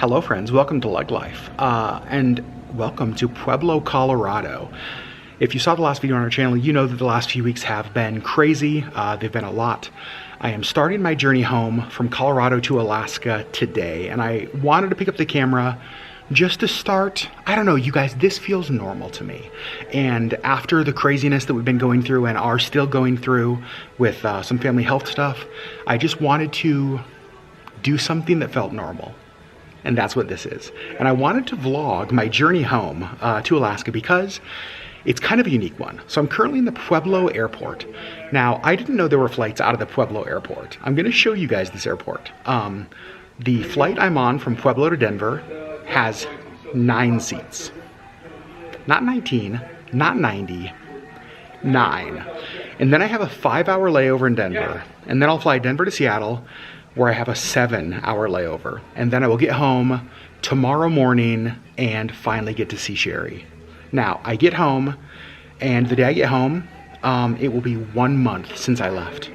Hello friends, welcome to LeggLife, and welcome to Pueblo, Colorado. If you saw the last video on our channel, you know that the last few weeks have been crazy. They've been a lot. I am starting my journey home from Colorado to Alaska today, and I wanted to pick up the camera just to start. I don't know, you guys, this feels normal to me. And after the craziness that we've been going through and are still going through with some family health stuff, I just wanted to do something that felt normal. And that's what this is. And I wanted to vlog my journey home to Alaska because it's kind of a unique one. So I'm currently in the Pueblo airport. Now, I didn't know there were flights out of the Pueblo airport. I'm gonna show you guys this airport. The flight I'm on from Pueblo to Denver has 9 seats. Not 19, not 90, 9. And then I have a 5-hour layover in Denver. And then I'll fly Denver to Seattle, where I have a 7-hour layover. And then I will get home tomorrow morning and finally get to see Sherri. Now, I get home, and the day I get home, it will be 1 month since I left.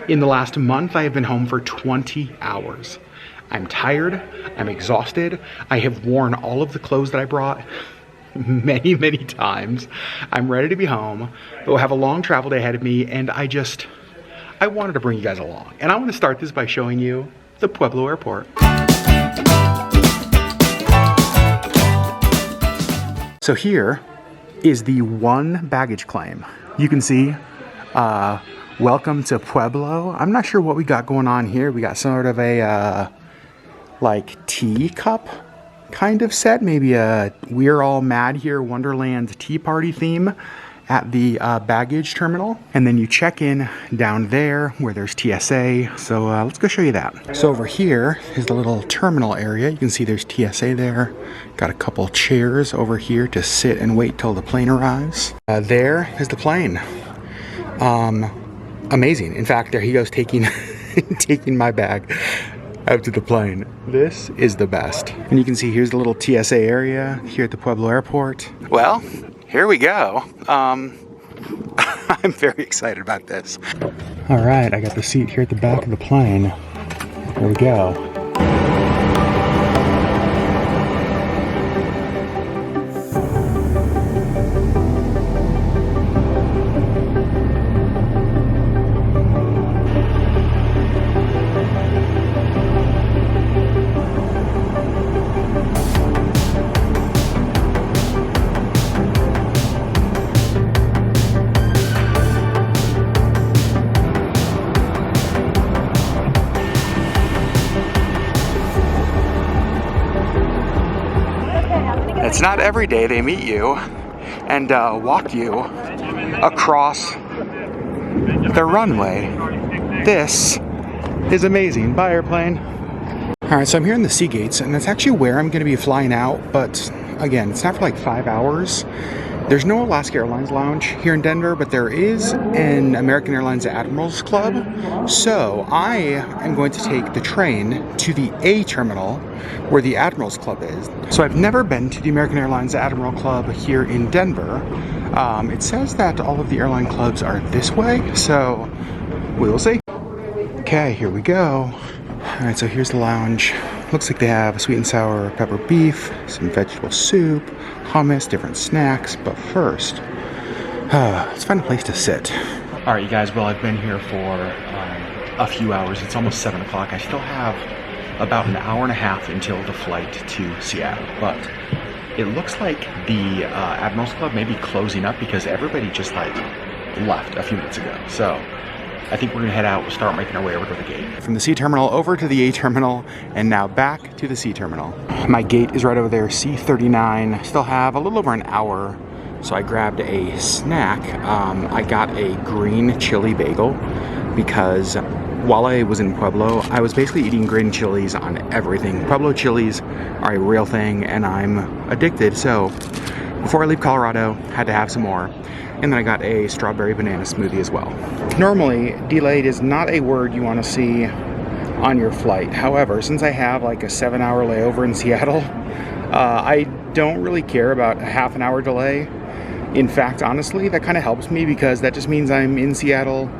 In the last month, I have been home for 20 hours. I'm tired, I'm exhausted, I have worn all of the clothes that I brought many, many times. I'm ready to be home, but we'll have a long travel day ahead of me, and I wanted to bring you guys along. And I want to start this by showing you the Pueblo airport. So here is the one baggage claim. You can see, welcome to Pueblo. I'm not sure what we got going on here. We got sort of a, like tea cup kind of set. Maybe a We're All Mad Here Wonderland tea party theme at the baggage terminal. And then you check in down there where there's TSA. So let's go show you that. So over here is the little terminal area. You can see there's TSA there. Got a couple chairs over here to sit and wait till the plane arrives. There is the plane. Amazing. In fact, there he goes taking, taking my bag out to the plane. This is the best. And you can see here's the little TSA area here at the Pueblo airport. Well, here we go. I'm very excited about this. All right, I got the seat here at the back of the plane. Here we go. It's not every day they meet you and walk you across the runway. This is amazing. Bye, airplane. All right, so I'm here in the Sea Gates, and that's actually where I'm going to be flying out. But again, it's not for like 5 hours. There's no Alaska Airlines lounge here in Denver, but there is an American Airlines Admirals Club. So I am going to take the train to the A terminal where the Admirals Club is. So I've never been to the American Airlines Admiral Club here in Denver. It says that all of the airline clubs are this way, so we will see. Okay, here we go. All right, so here's the lounge. Looks like they have sweet and sour pepper beef, some vegetable soup, hummus, different snacks. But first, let's find a place to sit. All right, you guys, well, I've been here for a few hours. It's almost 7 o'clock. I still have about an hour and a half until the flight to Seattle. But it looks like the Admirals Club may be closing up because everybody just like left a few minutes ago. So I think we're gonna head out. We'll start making our way over to the gate. From the C terminal over to the A terminal, and now back to the C terminal. My gate is right over there, C39. Still have a little over an hour, so I grabbed a snack. I got a green chili bagel because while I was in Pueblo, I was basically eating green chilies on everything. Pueblo chilies are a real thing, and I'm addicted, so before I leave Colorado, had to have some more. And then I got a strawberry banana smoothie as well. Normally, delayed is not a word you want to see on your flight. However, since I have like a 7-hour layover in Seattle, I don't really care about a half an hour delay. In fact, honestly, that kind of helps me because that just means I'm in Seattle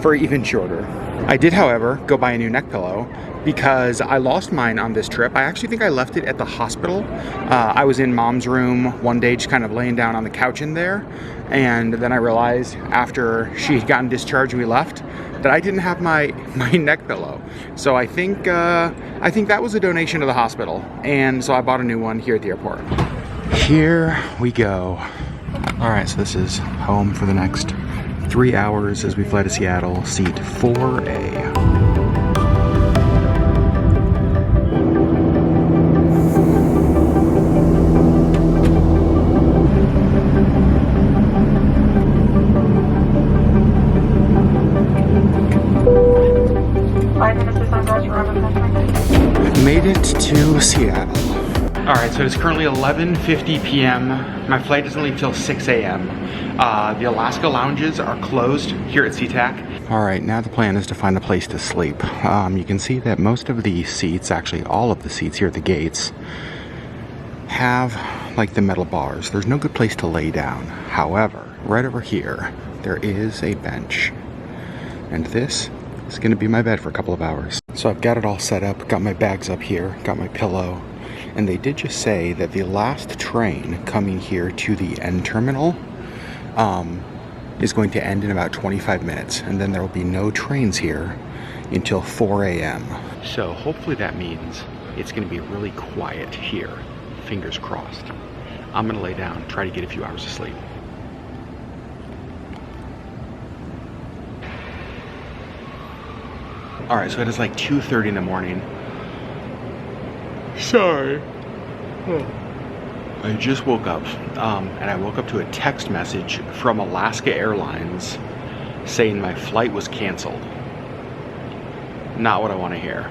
for even shorter. I did, however, go buy a new neck pillow because I lost mine on this trip. I actually think I left it at the hospital. I was in mom's room one day just kind of laying down on the couch in there, and then I realized after she had gotten discharged and we left that I didn't have my neck pillow. So I think that was a donation to the hospital, and so I bought a new one here at the airport. Here we go. All right, so this is home for the next 3 hours as we fly to Seattle, seat 4A. Made it to Seattle. All right, so it's currently 11:50 p.m. My flight doesn't leave till 6 a.m. The Alaska lounges are closed here at SeaTac. All right, now the plan is to find a place to sleep. You can see that most of the seats, actually all of the seats here at the gates, have like the metal bars. There's no good place to lay down. However, right over here, there is a bench. And this is gonna be my bed for a couple of hours. So I've got it all set up, got my bags up here, got my pillow, and they did just say that the last train coming here to the end terminal is going to end in about 25 minutes, and then there will be no trains here until 4 a.m. So hopefully that means it's gonna be really quiet here. Fingers crossed. I'm gonna lay down, try to get a few hours of sleep. All right, so it is like 2:30 in the morning. Sorry. I just woke up, and I woke up to a text message from Alaska Airlines saying my flight was canceled. Not what I want to hear.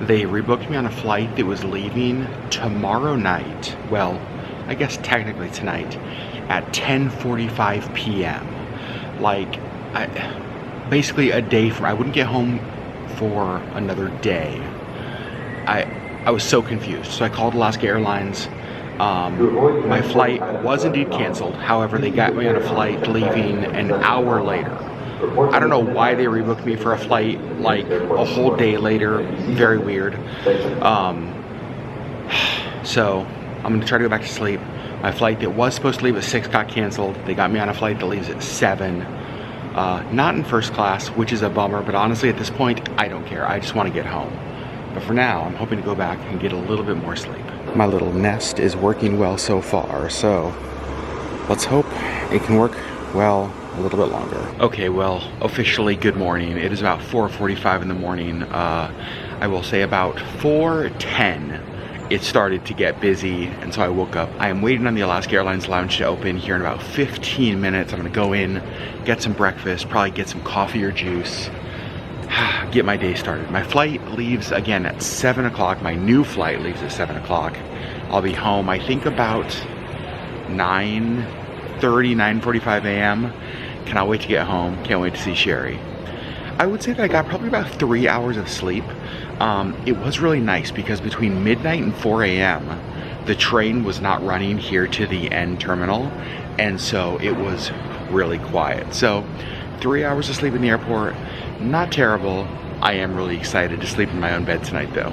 They rebooked me on a flight that was leaving tomorrow night. Well, I guess technically tonight at 10:45 p.m. Like, basically a day from, I wouldn't get home for another day. I was so confused. So I called Alaska Airlines. My flight was indeed canceled. However, they got me on a flight leaving an hour later. I don't know why they rebooked me for a flight like a whole day later. Very weird. So I'm gonna try to go back to sleep. My flight that was supposed to leave at 6 got canceled. They got me on a flight that leaves at 7. Not in first class, which is a bummer, but honestly at this point, I don't care. I just want to get home. But for now, I'm hoping to go back and get a little bit more sleep. My little nest is working well so far, so let's hope it can work well a little bit longer. Okay, well, officially good morning. It is about 4:45 in the morning. I will say about 4:10. It started to get busy, and so I woke up. I am waiting on the Alaska Airlines lounge to open here in about 15 minutes. I'm gonna go in, get some breakfast, probably get some coffee or juice, get my day started. My flight leaves again at 7 o'clock. My new flight leaves at 7 o'clock. I'll be home, I think about 9:30, 9:45 a.m. Cannot wait to get home, can't wait to see Sherri. I would say that I got probably about 3 hours of sleep. It was really nice because between midnight and 4 a.m. the train was not running here to the end terminal, and so it was really quiet. So 3 hours of sleep in the airport, not terrible. I am really excited to sleep in my own bed tonight though.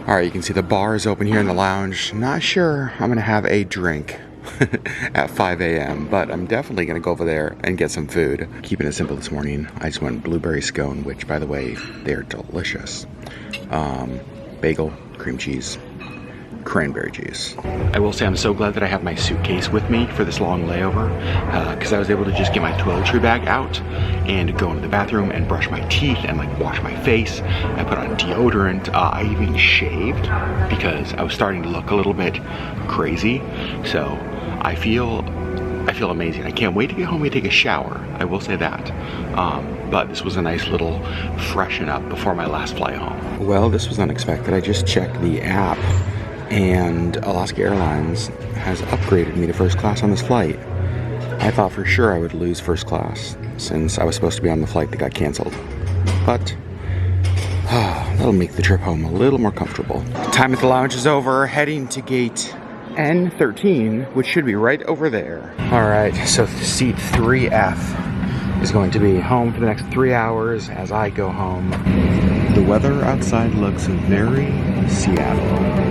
All right, you can see the bar is open here in the lounge. Not sure I'm gonna have a drink at 5 a.m. but I'm definitely gonna go over there and get some food. Keeping it simple this morning, I just went blueberry scone, which by the way, they're delicious. Bagel, cream cheese, cranberry juice. I will say I'm so glad that I have my suitcase with me for this long layover, because I was able to just get my toiletry bag out and go into the bathroom and brush my teeth and like wash my face. I put on deodorant. I even shaved because I was starting to look a little bit crazy. So I feel amazing. I can't wait to get home and take a shower. I will say that. But this was a nice little freshen up before my last flight home. Well, this was unexpected. I just checked the app and Alaska Airlines has upgraded me to first class on this flight. I thought for sure I would lose first class since I was supposed to be on the flight that got canceled. But that'll make the trip home a little more comfortable. Time at the lounge is over, heading to gate N13, which should be right over there. All right, so seat 3F is going to be home for the next 3 hours as I go home. The weather outside looks very Seattle.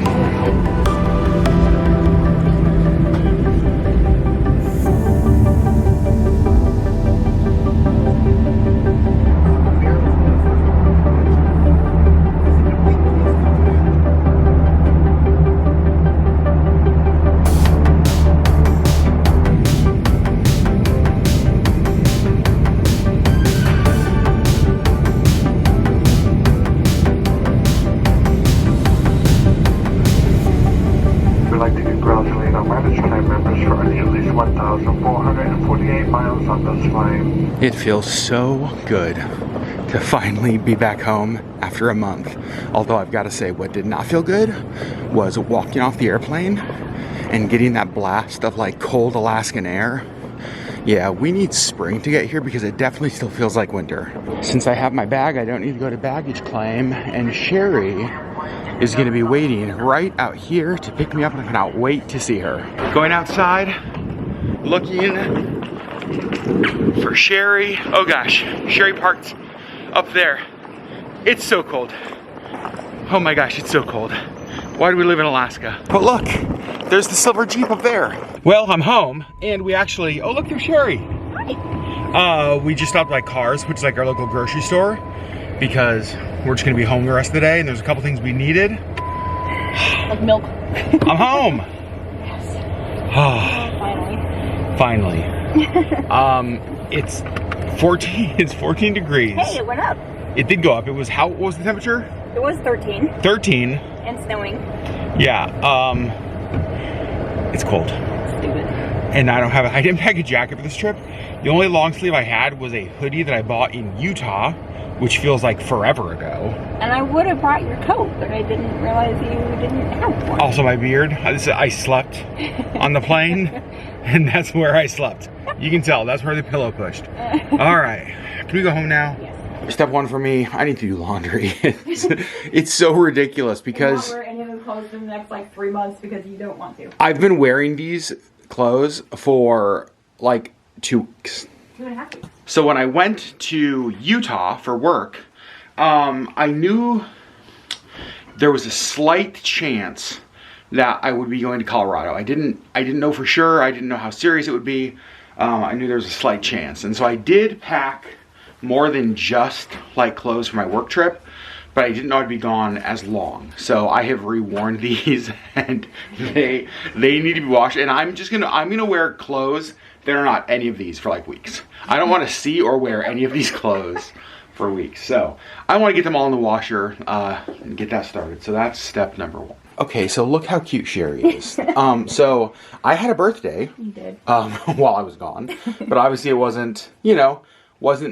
It feels so good to finally be back home after a month. Although I've got to say, what did not feel good was walking off the airplane and getting that blast of like cold Alaskan air. Yeah, we need spring to get here because it definitely still feels like winter. Since I have my bag, I don't need to go to baggage claim, and Sherri is going to be waiting right out here to pick me up, and I cannot wait to see her. Going outside, looking for Sherri. Oh gosh, Sherri parked up there. It's so cold. Oh my gosh, it's so cold. Why do we live in Alaska? But look, there's the silver Jeep up there. Well, I'm home, and we actually, oh look, there's Sherri. Hi. We just stopped by Cars, which is like our local grocery store, because we're just gonna be home the rest of the day, and there's a couple things we needed. Like milk. I'm home. Yes. Oh, finally. It's 14 degrees. Hey, it went up. It did go up. It was, what was the temperature? It was 13. 13. And snowing. Yeah, it's cold. Stupid. And I didn't pack a jacket for this trip. The only long sleeve I had was a hoodie that I bought in Utah, which feels like forever ago. And I would have brought your coat, but I didn't realize you didn't have one. Also my beard. I slept on the plane, and that's where I slept. You can tell, that's where the pillow pushed. All right, can we go home now? Yes. Step one for me, I need to do laundry. It's so ridiculous because You won't wear any of those clothes for the next like 3 months because you don't want to. I've been wearing these clothes for like 2 weeks. 2.5 weeks. So when I went to Utah for work, I knew there was a slight chance that I would be going to Colorado. I didn't know for sure. I didn't know how serious it would be. I knew there was a slight chance. And so I did pack more than just like clothes for my work trip, but I didn't know I'd be gone as long. So I have reworn these, and they need to be washed. And I'm gonna wear clothes that are not any of these for like weeks. I don't want to see or wear any of these clothes for weeks. So I want to get them all in the washer and get that started. So that's step number 1. Okay, so look how cute Sherri is. So I had a birthday. You did. While I was gone, but obviously it wasn't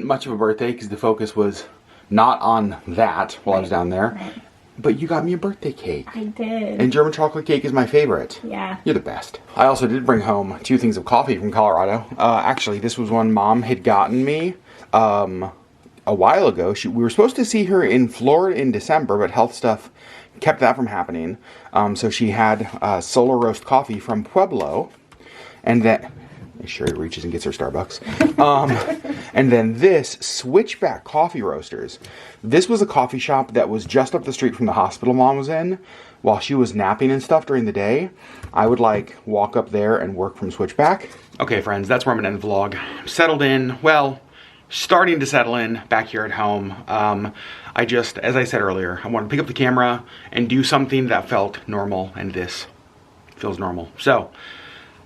much of a birthday because the focus was not on that while I was down there. Right. But you got me a birthday cake. I did. And German chocolate cake is my favorite. Yeah. You're the best. I also did bring home 2 things of coffee from Colorado. Actually, this was one Mom had gotten me a while ago. We were supposed to see her in Florida in December, but health stuff kept that from happening. So she had Solar Roast coffee from Pueblo, and that Sherri reaches and gets her Starbucks. And then this Switchback Coffee Roasters. This was a coffee shop that was just up the street from the hospital Mom was in. While she was napping and stuff during the day, I would like walk up there and work from Switchback. Okay, friends, that's where I'm gonna end the vlog. I'm settled in, well, starting to settle in back here at home. I just, as I said earlier, I wanted to pick up the camera and do something that felt normal, and this feels normal. So,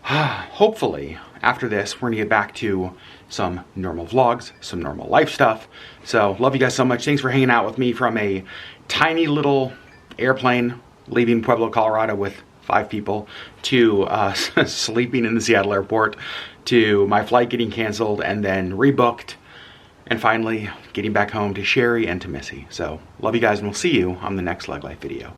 hopefully, after this, we're gonna get back to some normal vlogs, some normal life stuff. So, love you guys so much. Thanks for hanging out with me from a tiny little airplane leaving Pueblo, Colorado with 5 people, to sleeping in the Seattle airport, to my flight getting canceled and then rebooked, and finally getting back home to Sherri and to Missy. So, love you guys, and we'll see you on the next LeggLife video.